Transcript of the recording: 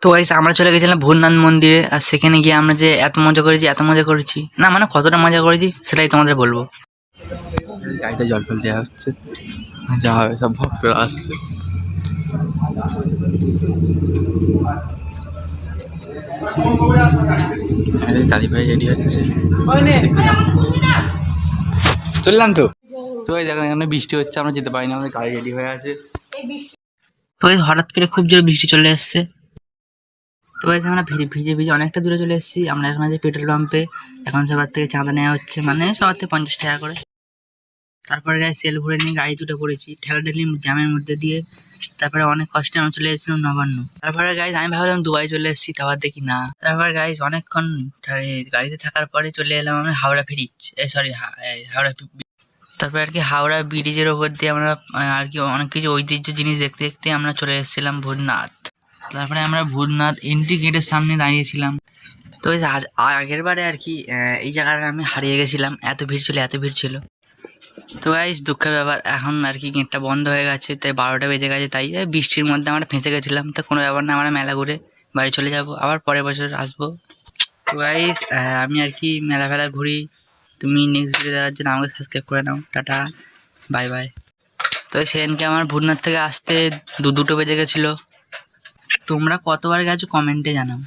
তো গাইস আমরা চলে গেছিলাম ভূতনাথ মন্দিরে, আর সেখানে গিয়ে আমরা যে এত মজা করেছি না, মানে কতটা মজা করেছি সেটাই তোমাদের বলবো। গাড়িতে জল ফল দেওয়া হচ্ছে, যা হবে সব ভক্তরা আসছে। কালী ভাই রেডি হচ্ছে, চললাম তো। তো এই দেখেন এখানে বৃষ্টি হচ্ছে, আমরা যেতে পারি না, আমাদের গাড়ি রেডি হয়ে আছে। তো এই হঠাৎ করে খুব জোরে বৃষ্টি চলে এসছে। তো গাইস আমরা ভিজে ভিজে অনেকটা দূরে চলে এসেছি। আমরা এখন আছি পেট্রোল পাম্পে, এখন সবার থেকে চাঁদা নেওয়া হচ্ছে, মানে সবার থেকে 50 টাকা করে। তারপরে গাইস তেল ভরে নিয়ে গাড়ি দুটো করেছি ঠেলাঠেলি জ্যামের মধ্যে দিয়ে। তারপরে অনেক কষ্টে আমরা চলে এসেছিলাম নবান্ন। তারপরে গাইস আমি ভাবলাম দুবাই চলে এসেছি, তারপর দেখি না। তারপর গাইস অনেকক্ষণ গাড়িতে থাকার পরে চলে এলাম আমরা হাওড়া ব্রিজ, সরি হাওড়া। তারপর আর কি হাওড়া ব্রিজের ওপর দিয়ে আমরা আর কি অনেক কিছু ঐতিহ্য জিনিস দেখতে দেখতে আমরা চলে এসেছিলাম ভূতনাথ। তারপরে আমরা ভূতনাথ এন্ট্রি গেটের সামনে দাঁড়িয়েছিলাম। তো আগের বারে আর কি এই জায়গাটা আমি হারিয়ে গেছিলাম, এত ভিড় ছিল। তো গাইস দুঃখের ব্যাপার, এখন আর কি গেটটা বন্ধ হয়ে গেছে, তাই 12টা বেজে গেছে, তাই বৃষ্টির মধ্যে আমরা ফেঁসে গেছিলাম। তো কোনো ব্যাপার না, আমরা মেলা ঘুরে বাড়ি চলে যাব, আবার পরের বছর আসবো। তো গাইস আমি আর কি মেলা ফেলা ঘুরি। তুমি নেক্সট ভিডিও দেখার জন্য আমাকে সাবস্ক্রাইব করে নাও। Tata, bye bye. তো সেদিনকে আমার ভূতনাথ থেকে আসতে দুটো বেজে গেছিলো। তোমরা কতবার গেছো কমেন্টে জানাও।